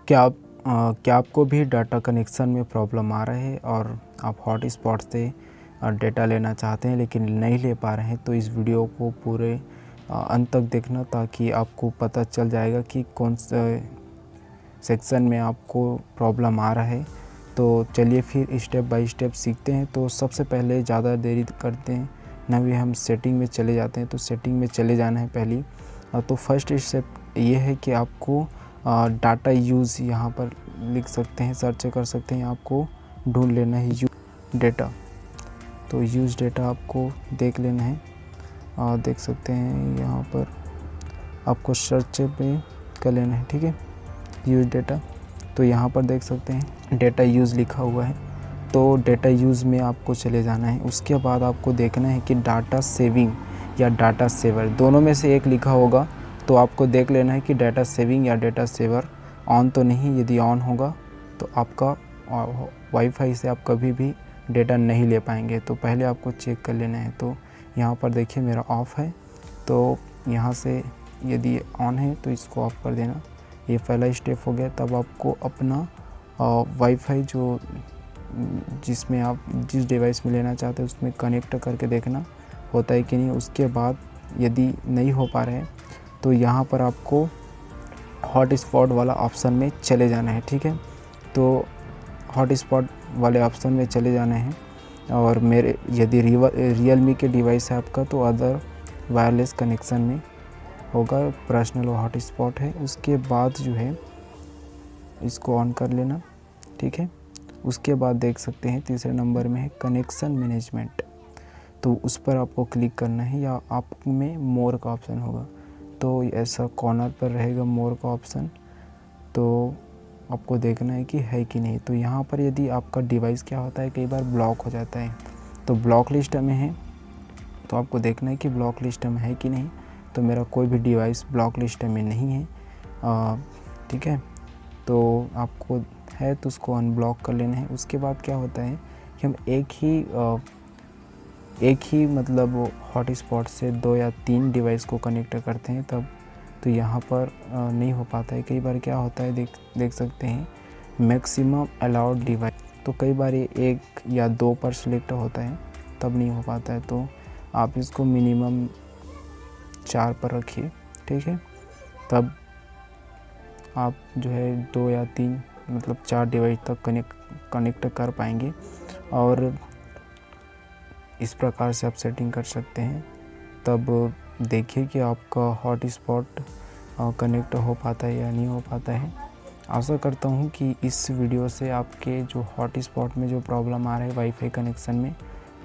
क्या आपको भी डाटा कनेक्शन में प्रॉब्लम आ रहा है और आप हॉटस्पॉट से डेटा लेना चाहते हैं लेकिन नहीं ले पा रहे हैं, तो इस वीडियो को पूरे अंत तक देखना ताकि आपको पता चल जाएगा कि कौन सा सेक्शन में आपको प्रॉब्लम आ रहा है। तो चलिए फिर स्टेप बाय स्टेप सीखते हैं। तो सबसे पहले ज़्यादा देरी करते हैं ना भी हम सेटिंग में चले जाते हैं। तो सेटिंग में चले जाना है पहली। तो फर्स्ट स्टेप ये है कि आपको डाटा यूज़ यहाँ पर लिख सकते हैं, सर्च कर सकते हैं, आपको ढूंढ लेना है यूज डेटा। तो यूज डेटा आपको देख लेना है, देख सकते हैं यहाँ पर आपको सर्च पे कर लेना है, ठीक है, यूज डेटा। तो यहाँ पर देख सकते हैं डेटा यूज़ लिखा हुआ है। तो डेटा यूज़ में आपको चले जाना है। उसके बाद आपको देखना है कि डाटा सेविंग या डाटा सेवर दोनों में से एक लिखा होगा। तो आपको देख लेना है कि डाटा सेविंग या डाटा सेवर ऑन तो नहीं। यदि ऑन होगा तो आपका वाईफाई से आप कभी भी डेटा नहीं ले पाएंगे। तो पहले आपको चेक कर लेना है। तो यहाँ पर देखिए मेरा ऑफ़ है। तो यहाँ से यदि ऑन है तो इसको ऑफ़ कर देना। ये पहला स्टेप हो गया। तब आपको अपना वाईफाई जो जिसमें आप जिस डिवाइस में लेना चाहते हैं उसमें कनेक्ट करके देखना होता है कि नहीं। उसके बाद यदि नहीं हो पा रहे हैं तो यहाँ पर आपको हॉटस्पॉट वाला ऑप्शन में चले जाना है, ठीक है। तो हॉटस्पॉट वाले ऑप्शन में चले जाना है। और मेरे यदि रियलमी के डिवाइस है आपका तो अदर वायरलेस कनेक्शन में होगा, पर्सनल हॉटस्पॉट है। उसके बाद जो है इसको ऑन कर लेना, ठीक है। उसके बाद देख सकते हैं तीसरे नंबर में है कनेक्शन मैनेजमेंट। तो उस पर आपको क्लिक करना है या आप में मोर का ऑप्शन होगा। तो ऐसा कॉर्नर पर रहेगा मोर का ऑप्शन। तो आपको देखना है कि है कि नहीं। तो यहाँ पर यदि आपका डिवाइस क्या होता है, कई बार ब्लॉक हो जाता है। तो ब्लॉक लिस्ट में है तो आपको देखना है कि ब्लॉक लिस्ट में है कि नहीं। तो मेरा कोई भी डिवाइस ब्लॉक लिस्ट में नहीं है, ठीक है। तो आपको है तो उसको अनब्लॉक कर लेना है। उसके बाद क्या होता है कि हम एक ही मतलब हॉटस्पॉट से 2 या 3 डिवाइस को कनेक्ट करते हैं तब तो यहाँ पर नहीं हो पाता है। कई बार क्या होता है देख सकते हैं मैक्सिमम अलाउड डिवाइस। तो कई बार ये 1 या 2 पर सिलेक्ट होता है तब नहीं हो पाता है। तो आप इसको मिनिमम 4 पर रखिए, ठीक है। तब आप जो है 2 या 3 मतलब 4 डिवाइस तक कनेक्ट कर पाएंगे। और इस प्रकार से आप सेटिंग कर सकते हैं। तब देखिए कि आपका हॉटस्पॉट कनेक्ट हो पाता है या नहीं हो पाता है। आशा करता हूँ कि इस वीडियो से आपके जो हॉटस्पॉट में जो प्रॉब्लम आ रहा है वाईफाई कनेक्शन में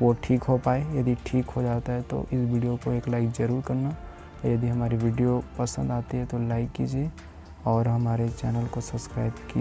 वो ठीक हो पाए। यदि ठीक हो जाता है तो इस वीडियो को एक लाइक ज़रूर करना। यदि हमारी वीडियो पसंद आती है तो लाइक कीजिए और हमारे चैनल को सब्सक्राइब कीजिए।